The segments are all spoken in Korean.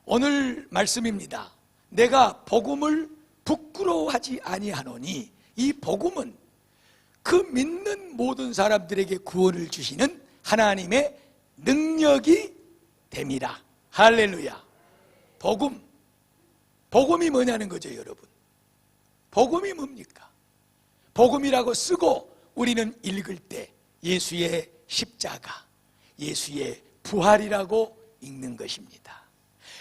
오늘 말씀입니다. 내가 복음을 부끄러워하지 아니하노니, 이 복음은 그 믿는 모든 사람들에게 구원을 주시는 하나님의 능력이 됨이라. 할렐루야. 복음이 뭐냐는 거죠, 여러분. 복음이 뭡니까? 복음이라고 쓰고 우리는 읽을 때 예수의 십자가, 예수의 부활이라고 읽는 것입니다.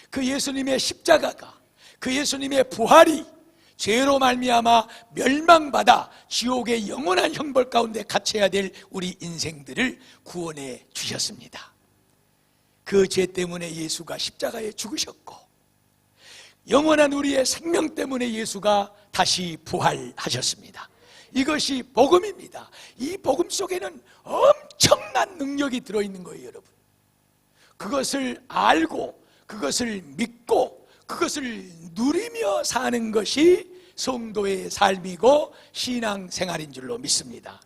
그 예수님의 십자가가, 그 예수님의 부활이 죄로 말미암아 멸망받아 지옥의 영원한 형벌 가운데 갇혀야 될 우리 인생들을 구원해 주셨습니다. 그 죄 때문에 예수가 십자가에 죽으셨고, 영원한 우리의 생명 때문에 예수가 다시 부활하셨습니다. 이것이 복음입니다. 이 복음 속에는 엄청난 능력이 들어있는 거예요, 여러분. 그것을 알고, 그것을 믿고, 그것을 누리며 사는 것이 성도의 삶이고 신앙생활인 줄로 믿습니다.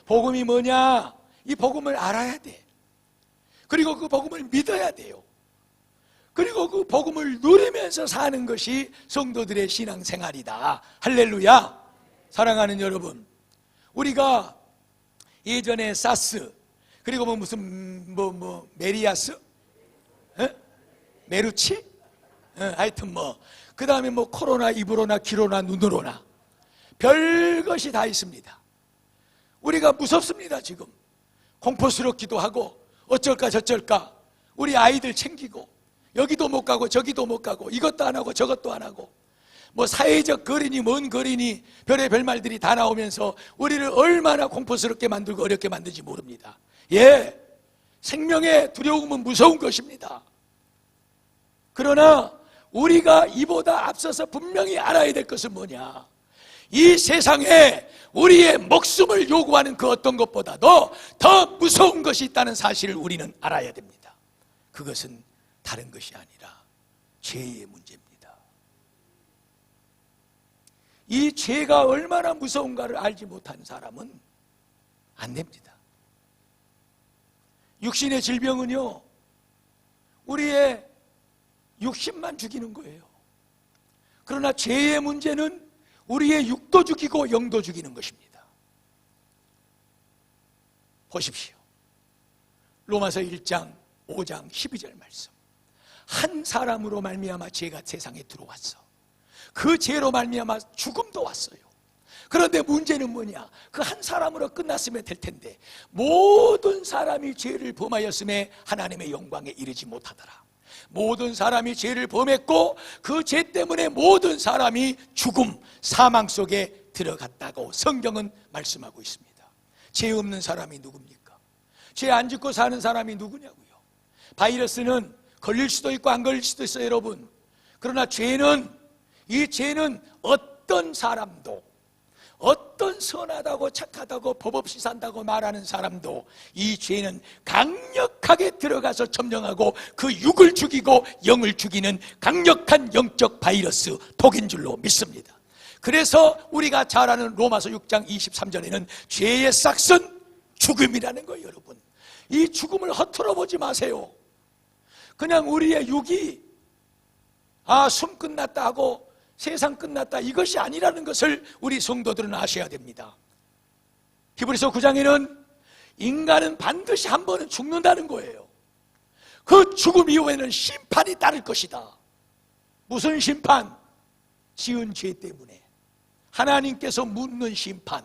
복음이 뭐냐? 이 복음을 알아야 돼. 그리고 그 복음을 믿어야 돼요. 그리고 그 복음을 누리면서 사는 것이 성도들의 신앙생활이다. 할렐루야. 사랑하는 여러분, 우리가 예전에 사스, 그리고 무슨 메리아스, 메르치, 하여튼 그 다음에 코로나, 이브로나, 기로나, 눈으로나 별것이 다 있습니다. 우리가 무섭습니다. 지금 공포스럽기도 하고 어쩔까 저쩔까. 우리 아이들 챙기고 여기도 못 가고 저기도 못 가고 이것도 안 하고 저것도 안 하고 사회적 거리니 먼 거리니 별의별 말들이 다 나오면서 우리를 얼마나 공포스럽게 만들고 어렵게 만든지 모릅니다. 예, 생명의 두려움은 무서운 것입니다. 그러나 우리가 이보다 앞서서 분명히 알아야 될 것은 뭐냐? 이 세상에 우리의 목숨을 요구하는 그 어떤 것보다도 더 무서운 것이 있다는 사실을 우리는 알아야 됩니다. 그것은 다른 것이 아니라 죄의 문제입니다. 이 죄가 얼마나 무서운가를 알지 못한 사람은 안 됩니다. 육신의 질병은요, 우리의 육신만 죽이는 거예요. 그러나 죄의 문제는 우리의 육도 죽이고 영도 죽이는 것입니다. 보십시오. 로마서 1장 5장 12절 말씀. 한 사람으로 말미암아 죄가 세상에 들어왔어. 그 죄로 말미암아 죽음도 왔어요. 그런데 문제는 뭐냐? 그 한 사람으로 끝났으면 될 텐데 모든 사람이 죄를 범하였음에 하나님의 영광에 이르지 못하더라. 모든 사람이 죄를 범했고 그 죄 때문에 모든 사람이 죽음, 사망 속에 들어갔다고 성경은 말씀하고 있습니다. 죄 없는 사람이 누굽니까? 죄 안 짓고 사는 사람이 누구냐고요? 바이러스는 걸릴 수도 있고 안 걸릴 수도 있어요, 여러분. 그러나 이 죄는 어떤 사람도, 어떤 선하다고 착하다고 법 없이 산다고 말하는 사람도 이 죄는 강력하게 들어가서 점령하고 그 육을 죽이고 영을 죽이는 강력한 영적 바이러스, 독인 줄로 믿습니다. 그래서 우리가 잘 아는 로마서 6장 23절에는 죄의 싹은 죽음이라는 거예요, 여러분. 이 죽음을 허투루 보지 마세요. 그냥 우리의 육이 숨 끝났다 하고 세상 끝났다, 이것이 아니라는 것을 우리 성도들은 아셔야 됩니다. 히브리서 9장에는 인간은 반드시 한 번은 죽는다는 거예요. 그 죽음 이후에는 심판이 따를 것이다. 무슨 심판? 지은 죄 때문에 하나님께서 묻는 심판.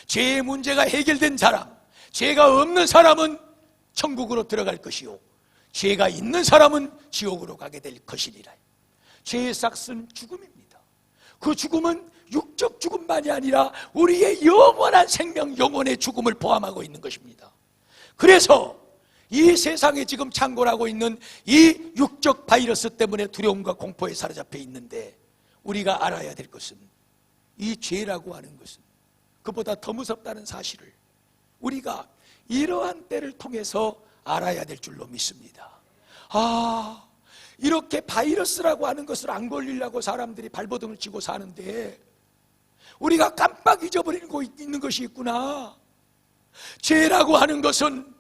죄의 문제가 해결된 사람, 죄가 없는 사람은 천국으로 들어갈 것이요, 죄가 있는 사람은 지옥으로 가게 될 것이니라. 죄의 싹은 죽음입니다. 그 죽음은 육적 죽음만이 아니라 우리의 영원한 생명, 영혼의 죽음을 포함하고 있는 것입니다. 그래서 이 세상에 지금 창궐하고 있는 이 육적 바이러스 때문에 두려움과 공포에 사로잡혀 있는데, 우리가 알아야 될 것은 이 죄라고 하는 것은 그보다 더 무섭다는 사실을 우리가 이러한 때를 통해서 알아야 될 줄로 믿습니다. 이렇게 바이러스라고 하는 것을 안 걸리려고 사람들이 발버둥을 치고 사는데 우리가 깜빡 잊어버리고 있는 것이 있구나. 죄라고 하는 것은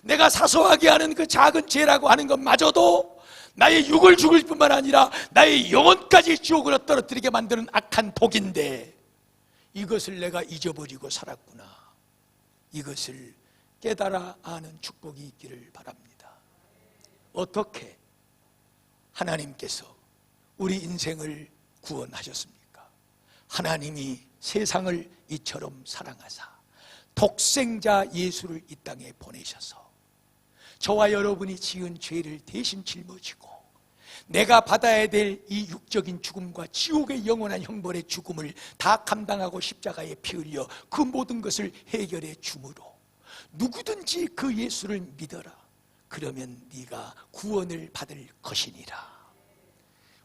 내가 사소하게 하는 그 작은 죄라고 하는 것마저도 나의 육을 죽을 뿐만 아니라 나의 영혼까지 지옥으로 떨어뜨리게 만드는 악한 독인데 이것을 내가 잊어버리고 살았구나. 이것을 깨달아 아는 축복이 있기를 바랍니다. 어떻게 하나님께서 우리 인생을 구원하셨습니까? 하나님이 세상을 이처럼 사랑하사 독생자 예수를 이 땅에 보내셔서 저와 여러분이 지은 죄를 대신 짊어지고 내가 받아야 될 이 육적인 죽음과 지옥의 영원한 형벌의 죽음을 다 감당하고 십자가에 피 흘려 그 모든 것을 해결해 주므로 누구든지 그 예수를 믿어라. 그러면 네가 구원을 받을 것이니라.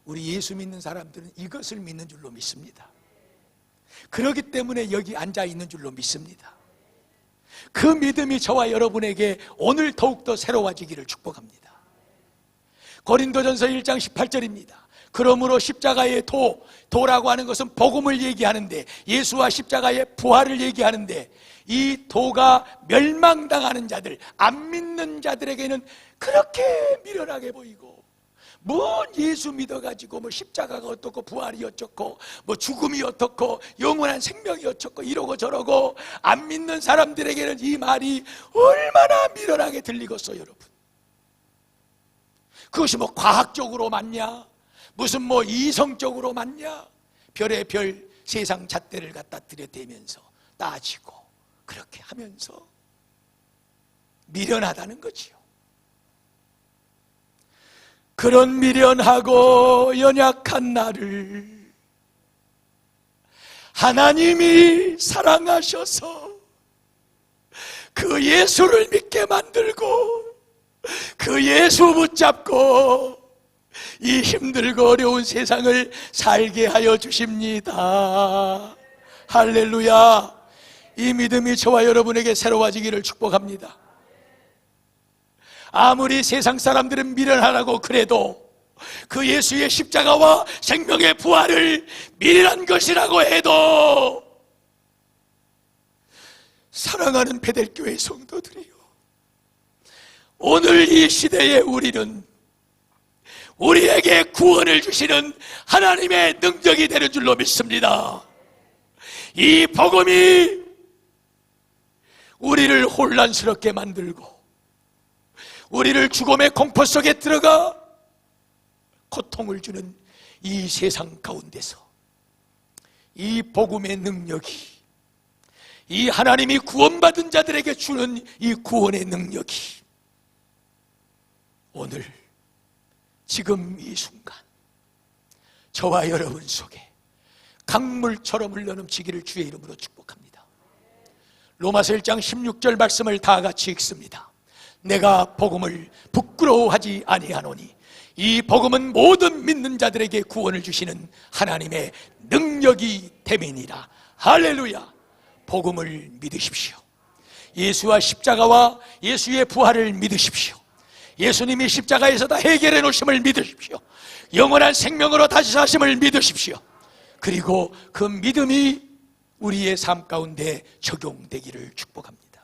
우리 예수 믿는 사람들은 이것을 믿는 줄로 믿습니다. 그렇기 때문에 여기 앉아 있는 줄로 믿습니다. 그 믿음이 저와 여러분에게 오늘 더욱더 새로워지기를 축복합니다. 고린도전서 1장 18절입니다. 그러므로 십자가의 도라고 하는 것은 복음을 얘기하는데 예수와 십자가의 부활을 얘기하는데 이 도가 멸망당하는 자들, 안 믿는 자들에게는 그렇게 미련하게 보이고 뭔 예수 믿어가지고 뭐 십자가가 어떻고 부활이 어떻고 뭐 죽음이 어떻고 영원한 생명이 어떻고 이러고 저러고 안 믿는 사람들에게는 이 말이 얼마나 미련하게 들리겠어요, 여러분. 그것이 뭐 과학적으로 맞냐? 무슨 뭐 이성적으로 맞냐? 별의 별 세상 잣대를 갖다 들여대면서 따지고 그렇게 하면서 미련하다는 거지요. 그런 미련하고 연약한 나를 하나님이 사랑하셔서 그 예수를 믿게 만들고 그 예수 붙잡고 이 힘들고 어려운 세상을 살게 하여 주십니다. 할렐루야. 이 믿음이 저와 여러분에게 새로워지기를 축복합니다. 아무리 세상 사람들은 미련하라고 그래도 그 예수의 십자가와 생명의 부활을 미련한 것이라고 해도 사랑하는 베델교회 성도들이요, 오늘 이 시대에 우리는 우리에게 구원을 주시는 하나님의 능력이 되는 줄로 믿습니다. 이 복음이 우리를 혼란스럽게 만들고 우리를 죽음의 공포 속에 들어가 고통을 주는 이 세상 가운데서 이 복음의 능력이, 이 하나님이 구원받은 자들에게 주는 이 구원의 능력이 오늘 지금 이 순간 저와 여러분 속에 강물처럼 흘러넘치기를 주의 이름으로 축복합니다. 로마서 1장 16절 말씀을 다 같이 읽습니다. 내가 복음을 부끄러워하지 아니하노니 이 복음은 모든 믿는 자들에게 구원을 주시는 하나님의 능력이 됨이니라. 할렐루야. 복음을 믿으십시오. 예수와 십자가와 예수의 부활을 믿으십시오. 예수님이 십자가에서 다 해결해 놓으심을 믿으십시오. 영원한 생명으로 다시 사심을 믿으십시오. 그리고 그 믿음이 우리의 삶 가운데 적용되기를 축복합니다.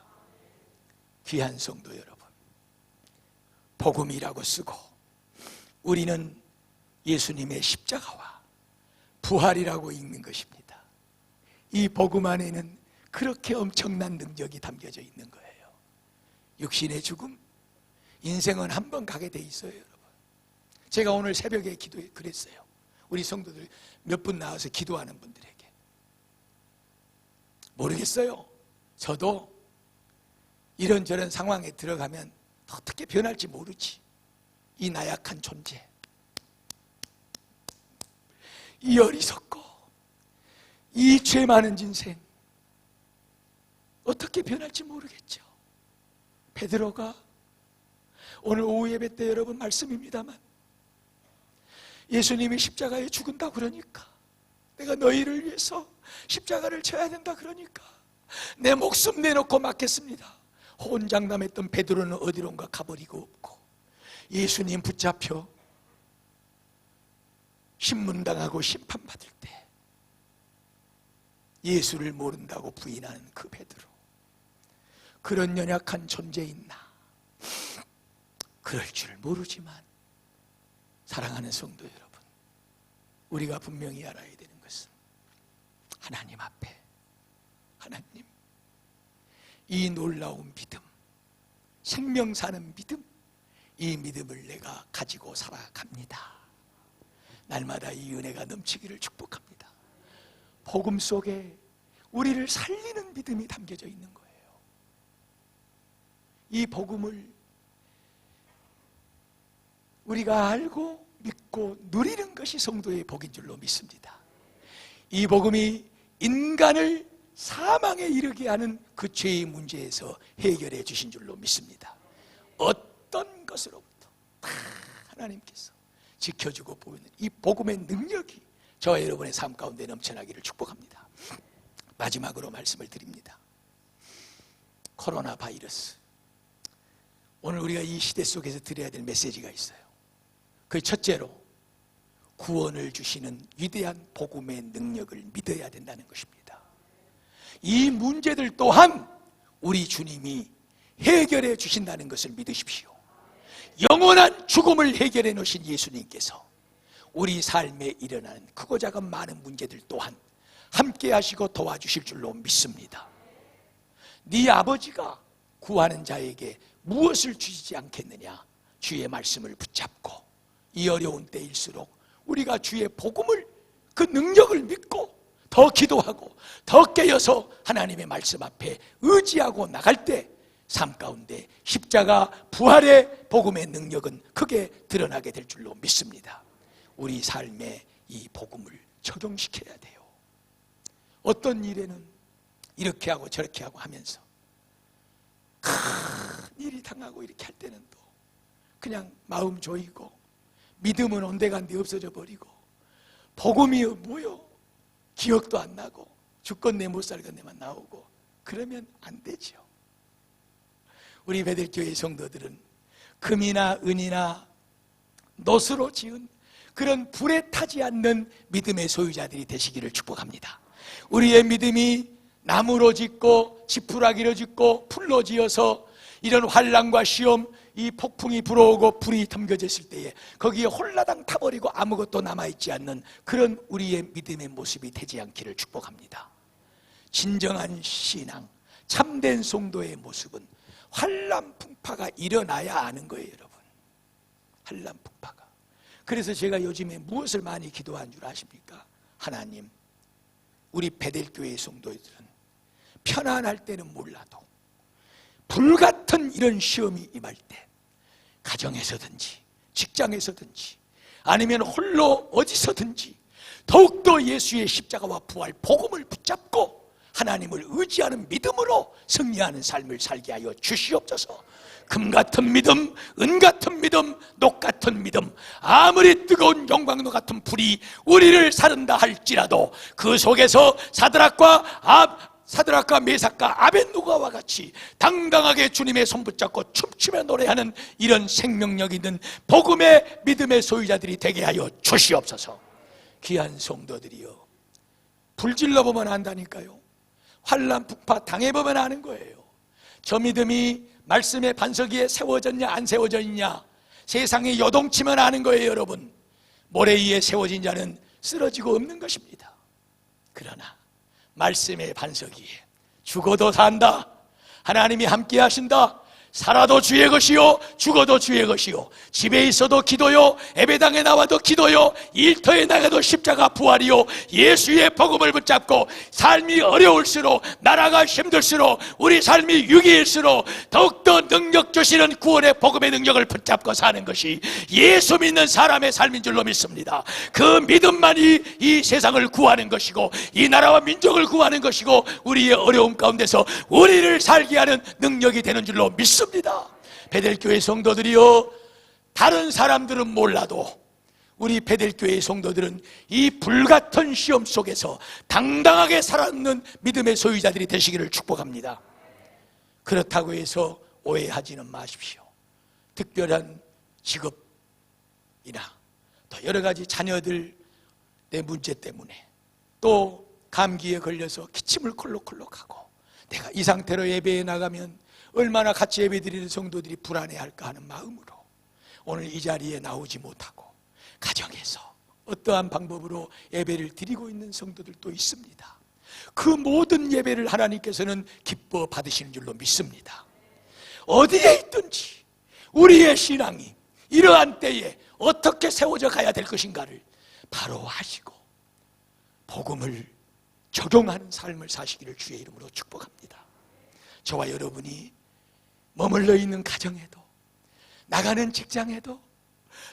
귀한 성도 여러분, 복음이라고 쓰고 우리는 예수님의 십자가와 부활이라고 읽는 것입니다. 이 복음 안에는 그렇게 엄청난 능력이 담겨져 있는 거예요. 육신의 죽음, 인생은 한 번 가게 돼 있어요, 여러분. 제가 오늘 새벽에 기도에 그랬어요. 우리 성도들 몇 분 나와서 기도하는 분들에게. 모르겠어요. 저도 이런저런 상황에 들어가면 어떻게 변할지 모르지. 이 나약한 존재, 이 어리석고 이 죄 많은 인생 어떻게 변할지 모르겠죠. 베드로가 오늘 오후 예배 때 여러분 말씀입니다만 예수님이 십자가에 죽은다 그러니까, 내가 너희를 위해서 십자가를 져야 된다 그러니까 내 목숨 내놓고 맡겠습니다. 혼장남했던 베드로는 어디론가 가버리고 없고 예수님 붙잡혀 신문당하고 심판받을 때 예수를 모른다고 부인하는 그 베드로, 그런 연약한 존재인 나, 그럴 줄 모르지만 사랑하는 성도 여러분, 우리가 분명히 알아야 되는 것은 하나님 앞에, 하나님, 이 놀라운 믿음, 생명 사는 믿음, 이 믿음을 내가 가지고 살아갑니다. 날마다 이 은혜가 넘치기를 축복합니다. 복음 속에 우리를 살리는 믿음이 담겨져 있는 거예요. 이 복음을 우리가 알고 믿고 누리는 것이 성도의 복인 줄로 믿습니다. 이 복음이 인간을 사망에 이르게 하는 그 죄의 문제에서 해결해 주신 줄로 믿습니다. 어떤 것으로부터 다 하나님께서 지켜주고 보이는 이 복음의 능력이 저와 여러분의 삶 가운데 넘쳐나기를 축복합니다. 마지막으로 말씀을 드립니다. 코로나 바이러스, 오늘 우리가 이 시대 속에서 드려야 될 메시지가 있어요. 그 첫째로 구원을 주시는 위대한 복음의 능력을 믿어야 된다는 것입니다. 이 문제들 또한 우리 주님이 해결해 주신다는 것을 믿으십시오. 영원한 죽음을 해결해 놓으신 예수님께서 우리 삶에 일어나는 크고 작은 많은 문제들 또한 함께 하시고 도와주실 줄로 믿습니다. 네 아버지가 구하는 자에게 무엇을 주시지 않겠느냐? 주의 말씀을 붙잡고 이 어려운 때일수록 우리가 주의 복음을, 그 능력을 믿고 더 기도하고 더 깨어서 하나님의 말씀 앞에 의지하고 나갈 때 삶 가운데 십자가 부활의 복음의 능력은 크게 드러나게 될 줄로 믿습니다. 우리 삶에 이 복음을 적용시켜야 돼요. 어떤 일에는 이렇게 하고 저렇게 하고 하면서 큰 일이 당하고 이렇게 할 때는 또 그냥 마음 조이고 믿음은 온데간데 없어져 버리고 복음이 뭐요? 기억도 안 나고 죽건네 못 살건네만 나오고 그러면 안 되죠. 우리 베들교회 성도들은 금이나 은이나 노수로 지은 그런 불에 타지 않는 믿음의 소유자들이 되시기를 축복합니다. 우리의 믿음이 나무로 짓고 지푸라기로 짓고 풀로 지어서 이런 환난과 시험, 이 폭풍이 불어오고 불이 덤겨졌을 때에 거기에 홀라당 타버리고 아무것도 남아있지 않는 그런 우리의 믿음의 모습이 되지 않기를 축복합니다. 진정한 신앙, 참된 성도의 모습은 환난 풍파가 일어나야 아는 거예요, 여러분. 환난 풍파가. 그래서 제가 요즘에 무엇을 많이 기도한 줄 아십니까? 하나님, 우리 베델교회 성도들은 편안할 때는 몰라도 불같은 이런 시험이 임할 때 가정에서든지 직장에서든지 아니면 홀로 어디서든지 더욱더 예수의 십자가와 부활 복음을 붙잡고 하나님을 의지하는 믿음으로 승리하는 삶을 살게 하여 주시옵소서. 금같은 믿음, 은같은 믿음, 녹같은 믿음, 아무리 뜨거운 용광로 같은 불이 우리를 사른다 할지라도 그 속에서 사드락과 메삭과 아벳노고와 같이 당당하게 주님의 손 붙잡고 춤추며 노래하는 이런 생명력 있는 복음의 믿음의 소유자들이 되게 하여 주시옵소서. 귀한 성도들이여, 불질러보면 안다니까요. 환난 풍파 당해보면 아는 거예요. 저 믿음이 말씀의 반석 위에 세워졌냐 안 세워져 있냐, 세상에 요동치면 아는 거예요. 여러분, 모래 위에 세워진 자는 쓰러지고 없는 것입니다. 그러나 말씀의 반석 위에 죽어도 산다, 하나님이 함께 하신다, 살아도 주의 것이요 죽어도 주의 것이요, 집에 있어도 기도요, 예배당에 나와도 기도요, 일터에 나가도 십자가 부활이요, 예수의 복음을 붙잡고 삶이 어려울수록, 나라가 힘들수록, 우리 삶이 위기일수록 더욱더 능력 주시는 구원의 복음의 능력을 붙잡고 사는 것이 예수 믿는 사람의 삶인 줄로 믿습니다. 그 믿음만이 이 세상을 구하는 것이고 이 나라와 민족을 구하는 것이고 우리의 어려움 가운데서 우리를 살게 하는 능력이 되는 줄로 믿습니다. 베델교회 성도들이요, 다른 사람들은 몰라도 우리 베델교회 성도들은 이 불같은 시험 속에서 당당하게 살아있는 믿음의 소유자들이 되시기를 축복합니다. 그렇다고 해서 오해하지는 마십시오. 특별한 직업이나 또 여러 가지 자녀들 내 문제 때문에 또 감기에 걸려서 기침을 콜록콜록하고 내가 이 상태로 예배에 나가면 얼마나 같이 예배드리는 성도들이 불안해할까 하는 마음으로 오늘 이 자리에 나오지 못하고 가정에서 어떠한 방법으로 예배를 드리고 있는 성도들도 있습니다. 그 모든 예배를 하나님께서는 기뻐 받으시는 줄로 믿습니다. 어디에 있든지 우리의 신앙이 이러한 때에 어떻게 세워져 가야 될 것인가를 바로 하시고 복음을 적용하는 삶을 사시기를 주의 이름으로 축복합니다. 저와 여러분이 머물러 있는 가정에도, 나가는 직장에도,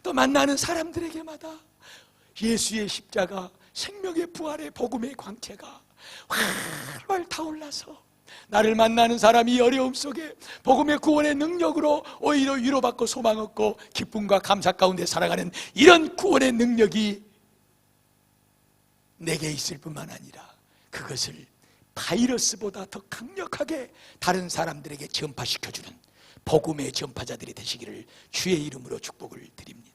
또 만나는 사람들에게마다 예수의 십자가, 생명의 부활의 복음의 광채가 활활 타올라서 나를 만나는 사람이 어려움 속에 복음의 구원의 능력으로 오히려 위로받고 소망 얻고 기쁨과 감사 가운데 살아가는 이런 구원의 능력이 내게 있을 뿐만 아니라 그것을 바이러스보다 더 강력하게 다른 사람들에게 전파시켜주는 복음의 전파자들이 되시기를 주의 이름으로 축복을 드립니다.